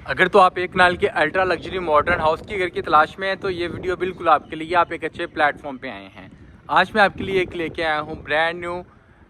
अगर तो आप एक नाल के अल्ट्रा लग्जरी मॉडर्न हाउस की घर की तलाश में हैं तो ये वीडियो बिल्कुल आपके लिए, आप एक अच्छे प्लेटफॉर्म पे आए हैं। आज मैं आपके लिए एक लेके आया हूँ brand new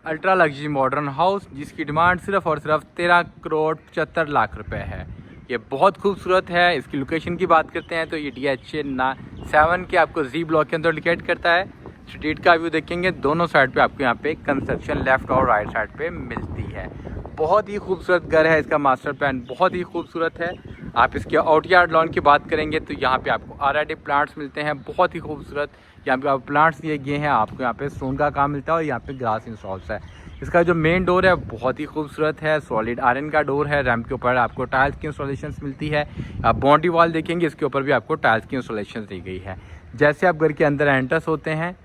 ultra luxury modern house, जिसकी डिमांड सिर्फ और सिर्फ 13 करोड़ 75 लाख रुपए है। ये बहुत खूबसूरत है। इसकी लोकेशन की बात करते हैं तो ये DH7 के आपको जी ब्लॉक के अंदर लोकेट करता है। स्ट्रीट का व्यू देखेंगे, दोनों साइड पे आपको यहाँ पे कंस्ट्रक्शन लेफ्ट और राइट साइड पे मिलती है। बहुत ही खूबसूरत घर है। इसका मास्टर प्लान बहुत ही खूबसूरत है। आप इसके आउटयार्ड लॉन की बात करेंगे तो यहाँ पे आपको ऑलरेडी प्लांट्स मिलते हैं, बहुत ही खूबसूरत। यहाँ पे आप प्लांट्स दिए गए हैं, आपको यहाँ पे स्टोन का काम मिलता है और यहाँ पे ग्रास इंस्टॉल्स है। इसका जो मेन डोर है बहुत ही खूबसूरत है, सॉलिड आयरन का डोर है। रैम्प के ऊपर आपको टाइल्स की इंस्टॉलेशन मिलती है। आप बाउंड्री वॉल देखेंगे, इसके ऊपर भी आपको टाइल्स की इंस्टॉलेशन दी गई है। जैसे आप घर के अंदर एंटर्स होते हैं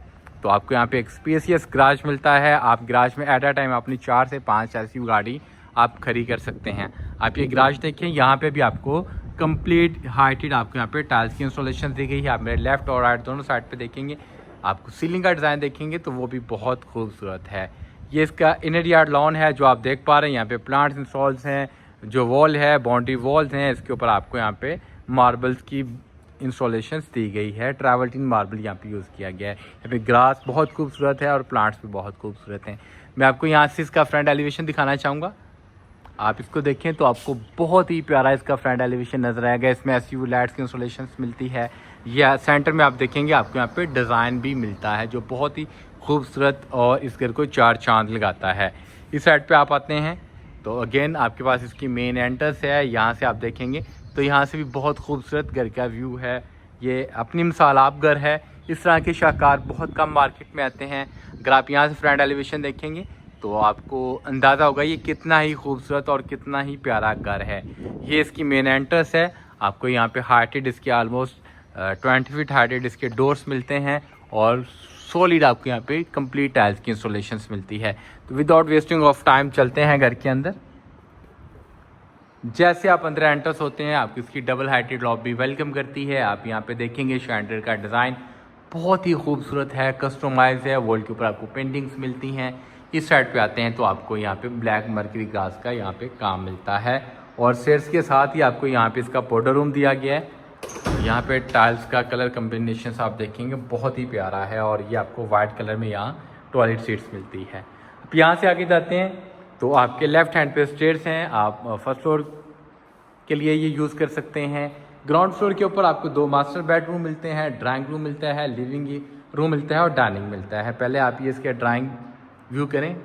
तो आपको यहाँ पे एक स्पेसियस गराज मिलता है। आप गराज में एट अ टाइम अपनी 4 से 5 ऐसी गाड़ी आप खड़ी कर सकते हैं। आप ये गराज देखें, यहाँ पे भी आपको कंप्लीट हाइटेड आपको यहाँ पे टाइल्स की इंस्टॉलेशन दी गई है। आप मेरे लेफ्ट और राइट दोनों साइड पे देखेंगे, आपको सीलिंग का डिज़ाइन देखेंगे तो वो भी बहुत खूबसूरत है। ये इसका इनर यार्ड लॉन है जो आप देख पा रहे हैं। यहाँ पे प्लांट्स इंस्टॉल्स हैं, जो वॉल है बाउंड्री वॉल्स हैं, इसके ऊपर आपको यहाँ पे मार्बल्स की इंस्टॉलेशंस दी गई है। ट्रैवल्टीन मार्बल यहाँ पे यूज़ किया गया है। यहाँ पे ग्रास बहुत खूबसूरत है और प्लांट्स भी बहुत खूबसूरत हैं। मैं आपको यहाँ से इसका फ्रंट एलिवेशन दिखाना चाहूँगा। आप इसको देखें तो आपको बहुत ही प्यारा इसका फ्रंट एलिवेशन नज़र आएगा। इसमें SUV लाइट्स की इंस्टॉलेशन मिलती है। यह सेंटर में आप देखेंगे, आपको यहाँ पे डिज़ाइन भी मिलता है जो बहुत ही खूबसूरत और इस घर को 4 चांद लगाता है। इस साइड पे आप आते हैं तो अगेन आपके पास इसकी मेन एंट्रेंस है। यहाँ से आप देखेंगे तो यहाँ से भी बहुत खूबसूरत घर का व्यू है। ये अपनी मिसाल आप घर है। इस तरह के शाहकार बहुत कम मार्केट में आते हैं। अगर आप यहाँ से फ्रंट एलिवेशन देखेंगे तो आपको अंदाज़ा होगा ये कितना ही खूबसूरत और कितना ही प्यारा घर है। ये इसकी मेन एंट्रेंस है। आपको यहाँ पे हाइटेड इसके ऑलमोस्ट 20 फीट हाइटेड इसके डोर्स मिलते हैं और सॉलिड आपको यहाँ पे कंप्लीट टाइल्स की इंस्टॉलेशंस मिलती है। तो विदाउट वेस्टिंग ऑफ टाइम चलते हैं घर के अंदर। जैसे आप अंदर एंटर्स होते हैं, आपको इसकी डबल हाइटेड लॉबी वेलकम करती है। आप यहाँ पे देखेंगे शैंडर का डिज़ाइन बहुत ही खूबसूरत है, कस्टमाइज है। वॉल के ऊपर आपको पेंटिंग्स मिलती हैं। इस साइड पे आते हैं तो आपको यहाँ पे ब्लैक मर्करी ग्लास का यहाँ पे काम मिलता है और स्टेयर्स के साथ ही आपको यहाँ पे इसका पाउडर रूम दिया गया है। यहाँ पे टाइल्स का कलर कम्बिनेशन आप देखेंगे बहुत ही प्यारा है और ये आपको वाइट कलर में यहाँ टॉयलेट सीट्स मिलती है। अब यहाँ से आगे जाते हैं तो आपके लेफ्ट हैंड पे स्टेयर्स हैं। आप फर्स्ट फ्लोर के लिए ये यूज़ कर सकते हैं। ग्राउंड फ्लोर के ऊपर आपको 2 मास्टर बेडरूम मिलते हैं, ड्राइंग रूम मिलता है, लिविंग रूम मिलता है और डाइनिंग मिलता है। पहले आप ये इसके ड्राइंग व्यू करें।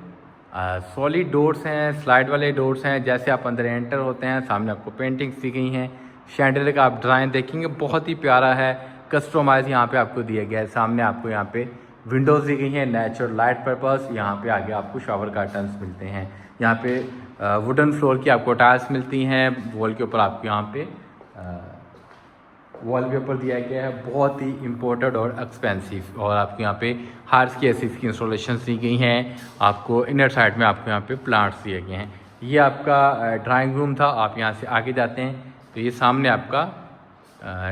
सॉलिड डोर्स हैं, स्लाइड वाले डोर्स हैं। जैसे आप अंदर एंटर होते हैं सामने आपको पेंटिंग्स दी गई हैं। शैंडलियर का आप डिज़ाइन देखेंगे बहुत ही प्यारा है, कस्टमाइज यहाँ पे आपको दिया गया है। सामने आपको यहाँ पे विंडोज़ दी गई हैं नेचुरल लाइट पर्पस। यहाँ पे आगे आपको शावर कर्टन्स मिलते हैं। यहाँ पे वुडन फ्लोर की आपको टाइल्स मिलती हैं। वॉल के ऊपर आपको यहाँ पे वॉलपेपर दिया गया है, बहुत ही इम्पोर्टेड और एक्सपेंसिव। और आपको यहाँ पे हार्स की एसिस की इंस्टॉलेशन दी गई हैं। आपको इनर साइड में आपको यहाँ पे प्लांट्स दिए गए हैं। ये आपका ड्राइंग रूम था। आप यहाँ से आगे जाते हैं तो ये सामने आपका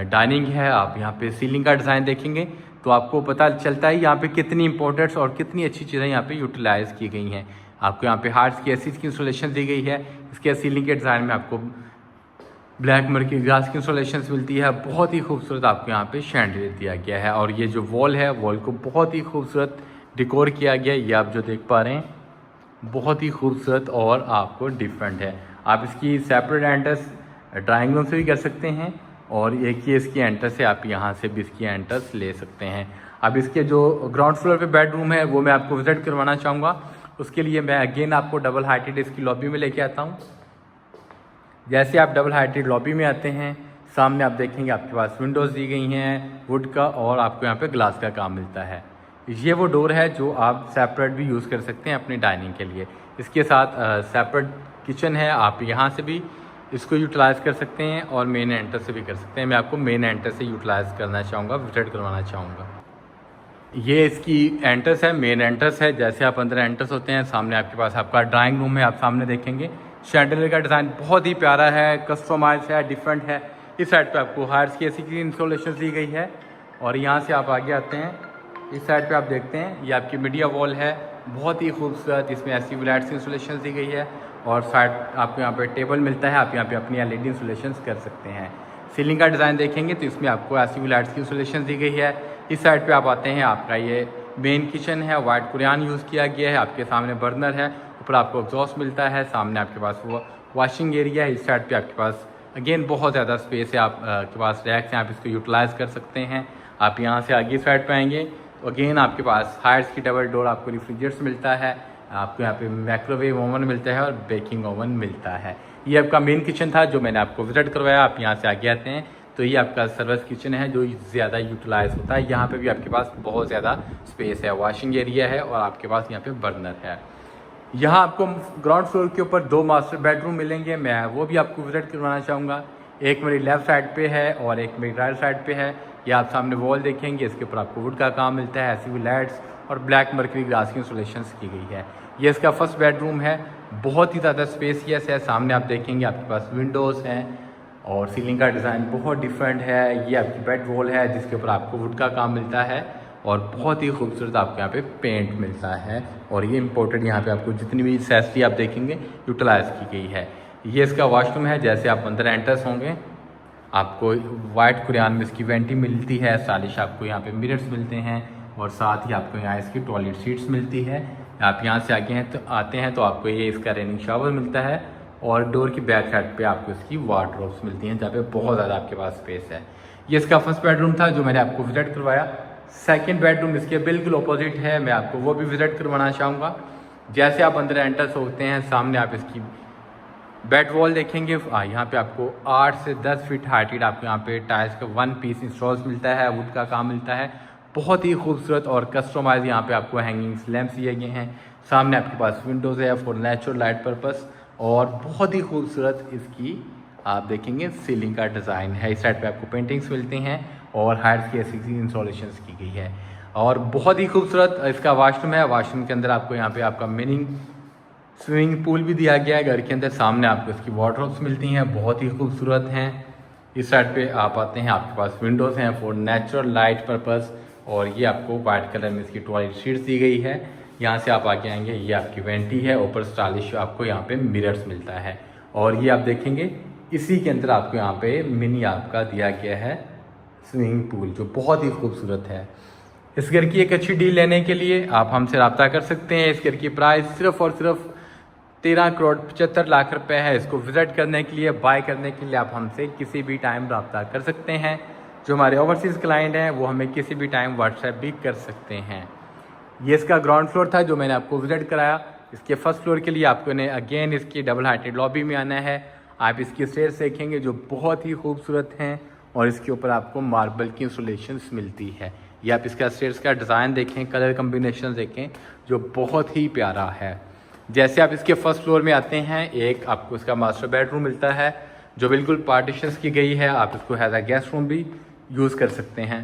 डाइनिंग है। आप यहाँ पे सीलिंग का डिज़ाइन देखेंगे तो आपको पता चलता है यहाँ पे कितनी इंपॉर्टेंट्स और कितनी अच्छी चीज़ें यहाँ पे यूटिलाइज़ की गई हैं। आपको यहाँ पे हार्स की एसिस की इंस्टॉलेशन दी गई है। इसके सीलिंग के डिज़ाइन में आपको ब्लैक मर्करी ग्लास की इंस्टॉलेशन मिलती है। बहुत ही खूबसूरत आपको यहाँ पे शैंडलियर दिया गया है और ये जो वॉल है, वॉल को बहुत ही खूबसूरत डिकोर किया गया है। ये आप जो देख पा रहे हैं बहुत ही खूबसूरत और आपको डिफरेंट है। आप इसकी सेपरेट एंट्रेंस ड्राइंग रूम से भी कर सकते हैं और एक ही इसकी एंट्रेंस है, आप यहाँ से भी इसकी एंट्रेंस ले सकते हैं। अब इसके जो ग्राउंड फ्लोर पे बेडरूम है वो मैं आपको विजिट करवाना चाहूँगा। उसके लिए मैं अगेन आपको डबल हाइटेड इसकी लॉबी में लेके आता हूँ। जैसे आप डबल हाइटेड लॉबी में आते हैं, सामने आप देखेंगे आपके पास विंडोज़ दी गई हैं वुड का और आपको यहाँ पे ग्लास का काम मिलता है। ये वो डोर है जो आप सेपरेट भी यूज़ कर सकते हैं अपनी डाइनिंग के लिए। इसके साथ सेपरेट किचन है, आप यहाँ से भी इसको यूटिलाइज़ कर सकते हैं और मेन एंटर से भी कर सकते हैं। मैं आपको मेन एंटर से यूटिलाइज़ करना चाहूँगा, विजिट करवाना चाहूँगा। ये इसकी एंट्रेंस है, मेन एंट्रेंस है। जैसे आप अंदर एंट्रेंस होते हैं सामने आपके पास आपका ड्राइंग रूम है। आप सामने देखेंगे शैंडलियर का डिज़ाइन बहुत ही प्यारा है, कस्टमाइज है, डिफरेंट है। इस साइड पे आपको हार्स की एसी की इंस्टॉलेशन दी गई है और यहाँ से आप आगे आते हैं। इस साइड पे आप देखते हैं ये आपकी मीडिया वॉल है, बहुत ही खूबसूरत। इसमें SUV लाइट्स की इंस्टॉलेशन दी गई है और साइड आपको यहाँ पे टेबल मिलता है, आप यहाँ पे अपनी LED इंस्टॉलेशन कर सकते हैं। सीलिंग का डिज़ाइन देखेंगे तो इसमें आपको RCB लाइट्स की इंस्टॉलेशन दी गई है। इस साइड पे आप आते हैं, आपका ये मेन किचन है, वाइट कुरियान यूज़ किया गया है, आपके सामने बर्नर है, ऊपर आपको एग्जॉस्ट मिलता है, सामने आपके पास वो वॉशिंग एरिया है। इस साइड पे आपके पास अगेन बहुत ज़्यादा स्पेस है, आप के पास रैक्स हैं, आप इसको यूटिलाइज़ कर सकते हैं। आप यहाँ से आगे साइड पे आएंगे तो अगेन आपके पास हाइट्स की डबल डोर आपको रेफ्रिजरेटर्स मिलता है, आपको यहाँ पे माइक्रोवेव ओवन मिलता है और बेकिंग ओवन मिलता है। ये आपका मेन किचन था जो मैंने आपको विजिट करवाया। आप यहाँ से आगे आते हैं तो ये आपका सर्विस किचन है जो ज़्यादा यूटिलाइज होता है। यहाँ पे भी आपके पास बहुत ज़्यादा स्पेस है, वॉशिंग एरिया है और आपके पास यहाँ पे बर्नर है। यहाँ आपको ग्राउंड फ्लोर के ऊपर 2 मास्टर बेडरूम मिलेंगे, मैं वो भी आपको विजिट करवाना चाहूँगा। एक मेरी लेफ़्ट साइड पे है और एक मेरी राइट साइड पे है। ये आप सामने वॉल देखेंगे, इसके ऊपर आपको वुड का काम मिलता है, RCB लाइट्स और ब्लैक मर्करी ग्लास की इंस्टॉलेशन की गई है। ये इसका फर्स्ट बेडरूम है, बहुत ही ज़्यादा स्पेसियस है। सामने आप देखेंगे आपके पास विंडोज़ हैं और सीलिंग का डिज़ाइन बहुत डिफरेंट है। ये आपकी बेड वॉल है जिसके ऊपर आपको वुड का काम मिलता है और बहुत ही खूबसूरत आपको यहाँ पे पेंट मिलता है। और ये इम्पोर्टेड यहाँ पे आपको जितनी भी एसेसरी आप देखेंगे यूटिलाइज की गई है। ये इसका वॉशरूम है, जैसे आप अंदर एंटर्स होंगे आपको वाइट कुरियान में इसकी वेंटी मिलती है, स्टाइलिश आपको यहाँ पे मिरर्स मिलते हैं और साथ ही आपको यहाँ इसकी टॉयलेट सीट्स मिलती है। आप यहाँ से आते हैं तो आपको ये इसका रेनिंग शावर मिलता है और डोर की बैक साइड पे आपको इसकी वार्डरोब्स मिलती हैं जहाँ पे बहुत ज़्यादा आपके पास स्पेस है। ये इसका फर्स्ट बेडरूम था जो मैंने आपको विजिट करवाया। सेकंड बेडरूम इसके बिल्कुल अपोजिट है, मैं आपको वो भी विजिट करवाना चाहूँगा। जैसे आप अंदर एंटर होते हैं सामने आप इसकी बेड वॉल देखेंगे, यहाँ पे आपको 8 से 10 फीट हाइटेड आपको यहाँ पे टाइल्स का 1 पीस इंस्टॉल्स मिलता है, वुड का काम मिलता है। बहुत ही खूबसूरत और कस्टमाइज यहाँ पे आपको हैंगिंग लैंप्स दिए गए हैं। सामने आपके पास विंडोज़ है फॉर नेचुरल लाइट पर्पस और बहुत ही खूबसूरत इसकी आप देखेंगे सीलिंग का डिज़ाइन है। इस साइड पे आपको पेंटिंग्स मिलती हैं और हाइट्स की ऐसी इंस्टॉलेशन की गई है और बहुत ही खूबसूरत इसका वॉशरूम है। वॉशरूम के अंदर आपको यहाँ पे आपका मिनी स्विमिंग पूल भी दिया गया है घर के अंदर। सामने आपको इसकी वार्डरोब्स मिलती हैं, बहुत ही खूबसूरत हैं। इस साइड पे आप आते हैं, आपके पास विंडोज़ हैं फॉर नेचुरल लाइट पर्पस और ये आपको वाइट कलर में इसकी टॉयलेट शीट्स दी गई है। यहाँ से आप आगे आएंगे, ये आपकी वेंटी है, ऊपर स्टाइलिश आपको यहाँ पे मिरर्स मिलता है और ये आप देखेंगे इसी के अंदर आपको यहाँ पे मिनी आपका दिया गया है स्विमिंग पूल जो बहुत ही खूबसूरत है। इस घर की एक अच्छी डील लेने के लिए आप हमसे रब्ता कर सकते हैं। इस घर की प्राइस सिर्फ और सिर्फ 13,75,00,000 रुपये है। इसको विज़िट करने के लिए, बाय करने के लिए आप हमसे किसी भी टाइम रब्ता कर सकते हैं। जो हमारे ओवरसीज़ क्लाइंट हैं वो हमें किसी भी टाइम व्हाट्सएप भी कर सकते हैं। ये इसका ग्राउंड फ्लोर था जो मैंने आपको विज़िट कराया। इसके फर्स्ट फ्लोर के लिए आपको ने अगेन इसकी डबल हाइटेड लॉबी में आना है। आप इसकी स्टेयर्स देखेंगे जो बहुत ही खूबसूरत हैं और इसके ऊपर आपको मार्बल की इंस्टॉलेशंस मिलती है। ये आप इसका स्टेयर्स का डिज़ाइन देखें, कलर कम्बिनेशन देखें जो बहुत ही प्यारा है। जैसे आप इसके फर्स्ट फ्लोर में आते हैं, एक आपको इसका मास्टर बेडरूम मिलता है जो बिल्कुल पार्टीशंस की गई है। आप इसको एज अ गेस्ट रूम भी यूज़ कर सकते हैं।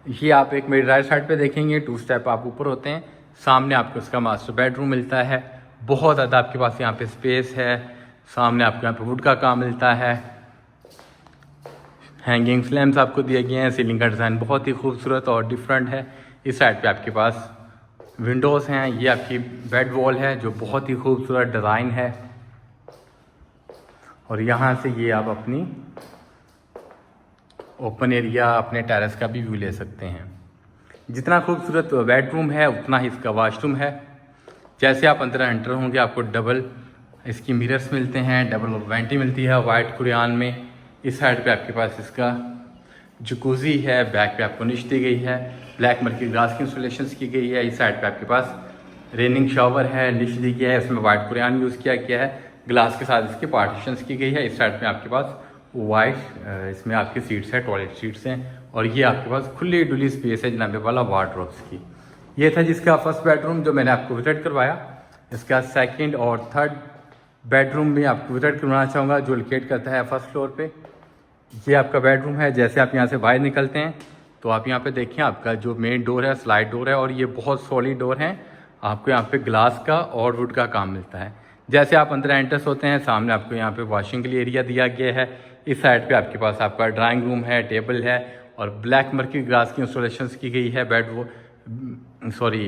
ये आप एक मेरी राइट साइड पे देखेंगे, 2 स्टेप आप ऊपर होते हैं, सामने आपको इसका मास्टर बेडरूम मिलता है। बहुत ज़्यादा आपके पास यहाँ पे स्पेस है। सामने आपको यहाँ पे वुड का काम मिलता है, हैंगिंग लैंप्स आपको दिए गए हैं। सीलिंग का डिज़ाइन बहुत ही खूबसूरत और डिफरेंट है। इस साइड पे आपके पास विंडोज़ हैं। ये आपकी बेड वॉल है जो बहुत ही खूबसूरत डिज़ाइन है और यहाँ से ये आप अपनी ओपन एरिया अपने टेरेस का भी व्यू ले सकते हैं। जितना खूबसूरत बेडरूम है उतना ही इसका वॉशरूम है। जैसे आप अंदर एंटर होंगे आपको डबल इसकी मिरर्स मिलते हैं, डबल वेंटी मिलती है वाइट कुरियान में। इस साइड पे आपके पास इसका जकूज़ी है, बैक पे आपको निश दी गई है, ब्लैक मर्करी ग्लास की इंस्टॉलेशंस की गई है। इस साइड पे आपके पास रेनिंग शावर है, निश दी गया है, इसमें वाइट कुरियान यूज़ किया गया है, ग्लास के साथ इसकी पार्टीशंस की गई है। इस साइड पे आपके पास वाइट इसमें आपकी सीट्स है, टॉयलेट सीट्स हैं और ये आपके पास खुली डुली स्पेस है जनाबे वाला वार्डरोब्स की। ये था जिसका फर्स्ट बेडरूम जो मैंने आपको विजिट करवाया। इसका सेकंड और थर्ड बेडरूम भी आपको विजिट करवाना चाहूँगा जो लोकेट करता है फर्स्ट फ्लोर पे। ये आपका बेडरूम है। जैसे आप यहाँ से बाहर निकलते हैं तो आप यहाँ पे देखें, आपका जो मेन डोर है स्लाइड डोर है और ये बहुत सॉलिड डोर है। आपको यहाँ पे ग्लास का और वुड का काम मिलता है। जैसे आप अंदर एंटर्स होते हैं, सामने आपको यहाँ पे वॉशिंग के लिए एरिया दिया गया है। इस साइड पे आपके पास आपका ड्राइंग रूम है, टेबल है और ब्लैक मर्करी ग्लास की इंस्टॉलेशंस की गई है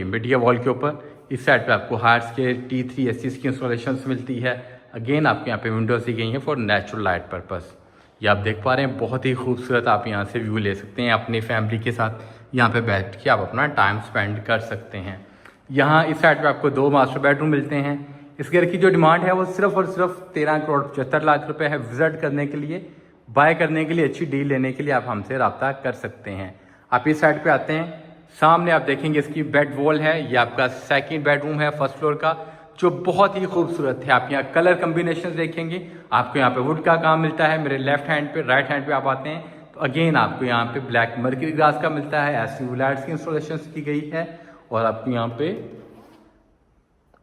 मीडिया वॉल के ऊपर। इस साइड पे आपको हार्ट्स के T3 एसीज की इंस्टॉलेशन मिलती है। अगेन आपको यहाँ पे विंडोज दी गई हैं फॉर नेचुरल लाइट पर्पस। ये आप देख पा रहे हैं, बहुत ही खूबसूरत आप यहाँ से व्यू ले सकते हैं। अपनी फैमिली के साथ यहाँ पे बैठ के आप अपना टाइम स्पेंड कर सकते हैं। यहाँ इस साइड पे आपको 2 मास्टर बेडरूम मिलते हैं। इस घर की जो डिमांड है वो सिर्फ और सिर्फ 13,75,00,000 रुपये है। विजिट करने के लिए, बाय करने के लिए, अच्छी डील लेने के लिए आप हमसे रब्ता कर सकते हैं। आप इस साइड पे आते हैं, सामने आप देखेंगे इसकी बेड वॉल है। ये आपका सेकंड बेडरूम है फर्स्ट फ्लोर का, जो बहुत ही खूबसूरत है। आप यहाँ कलर कम्बिनेशन देखेंगे, आपको यहाँ पे वुड का काम मिलता है। मेरे लेफ्ट हैंड पे, राइट हैंड पे आप आते हैं तो अगेन आपको यहाँ पे ब्लैक मर्करी ग्लास का मिलता है। ऐसी लाइट्स की इंस्टॉलेशन की गई है और आपको यहाँ पे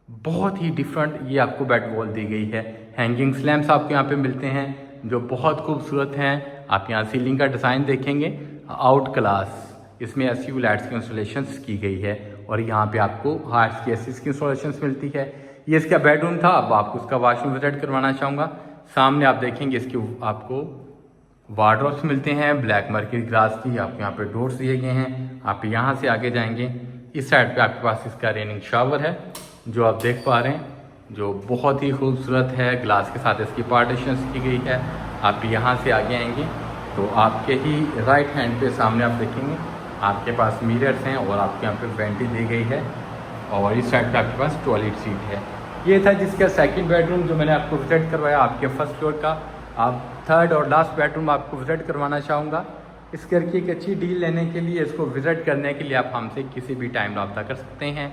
बहुत ही डिफरेंट ये आपको बेड वॉल दी गई है। हैंगिंग स्लैम्प्स आपको यहाँ पे मिलते हैं जो बहुत खूबसूरत हैं। आप यहाँ सीलिंग का डिज़ाइन देखेंगे, आउट क्लास इसमें एसयू लाइट्स की इंस्टॉलेशन की गई है। और यहाँ पे आपको हार्ट्स की एसीज की इंस्टॉलेशन मिलती है। ये इसका बेडरूम था। अब आपको उसका वॉशरूम विजिट करवाना चाहूँगा। सामने आप देखेंगे इसके आपको वार्डरोब्स मिलते हैं ब्लैक मर्करी ग्लास की। आपको यहाँ पे डोर्स दिए गए हैं। आप यहाँ से आगे जाएंगे, इस साइड पे आपके पास इसका रेनिंग शावर है जो आप देख पा रहे हैं, जो बहुत ही खूबसूरत है। ग्लास के साथ इसकी पार्टीशन की गई है। आप यहाँ से आगे आएंगे तो आपके ही राइट हैंड पे सामने आप देखेंगे आपके पास मिरर्स हैं और आपके यहाँ पे वेंटी दी गई है। और इस साइड पे आपके पास टॉयलेट सीट है। ये था जिसका सेकंड बेडरूम जो मैंने आपको विजिट करवाया आपके फर्स्ट फ्लोर का। आप थर्ड और लास्ट बेडरूम आपको विजिट करवाना चाहूँगा। इस घर की एक अच्छी डील लेने के लिए, इसको विजिट करने के लिए आप हमसे किसी भी टाइम रब्ता कर सकते हैं।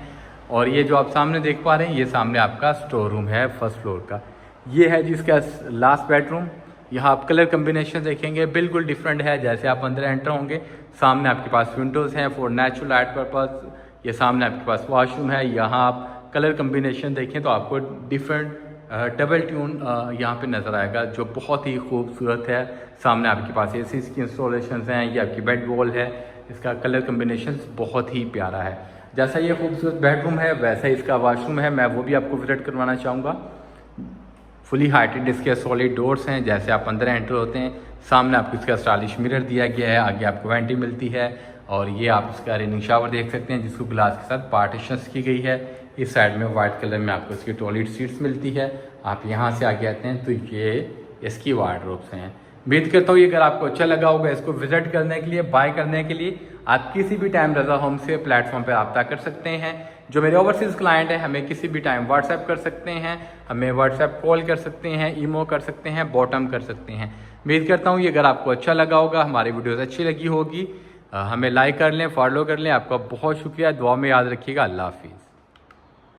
और ये जो आप सामने देख पा रहे हैं, ये सामने आपका स्टोर रूम है फर्स्ट फ्लोर का। ये है जिसका लास्ट बेडरूम। यहाँ आप कलर कम्बिनेशन देखेंगे, बिल्कुल डिफरेंट है। जैसे आप अंदर एंटर होंगे, सामने आपके पास विंडोज़ हैं फॉर नेचुरल लाइट पर्पस। ये सामने आपके पास वॉशरूम है। यहाँ आप कलर कम्बिनेशन देखें तो आपको डिफरेंट डबल ट्यून यहाँ पे नज़र आएगा जो बहुत ही खूबसूरत है। सामने आपके पास एसी की इंस्टॉलेशन हैं। ये आपकी बेड वॉल है, इसका कलर कम्बिनेशन बहुत ही प्यारा है। जैसा ये खूबसूरत बेडरूम है वैसा ही इसका वॉशरूम है, मैं वो भी आपको विजिट करवाना चाहूँगा। फुली हाइटेड इसके सॉलिड डोर्स हैं। जैसे आप अंदर एंटर होते हैं, सामने आपको इसका स्टाइलिश मिरर दिया गया है। आगे आपको वेंटी मिलती है और ये आप इसका रेनिंग शावर देख सकते हैं जिसको ग्लास के साथ पार्टीशंस की गई है। इस साइड में वाइट कलर में आपको इसकी टॉयलेट सीट्स मिलती है। आप यहाँ से आगे आते हैं तो ये इसकी वार्डरोब्स हैं। उम्मीद करता हूँ ये अगर आपको अच्छा लगा होगा। इसको विजिट करने के लिए, बाय करने के लिए आप किसी भी टाइम रज़ा होम से प्लेटफॉर्म पर रब्ता कर सकते हैं। जो मेरे ओवरसीज़ क्लाइंट हैं हमें किसी भी टाइम व्हाट्सएप कर सकते हैं, हमें व्हाट्सएप कॉल कर सकते हैं, ईमो कर सकते हैं, बॉटम कर सकते हैं। उम्मीद करता हूँ ये अगर आपको अच्छा लगा होगा, हमारी वीडियोस अच्छी लगी होगी, हमें लाइक कर लें, फॉलो कर लें। आपका बहुत शुक्रिया। दुआ में याद रखिएगा। अल्लाह हाफिज़।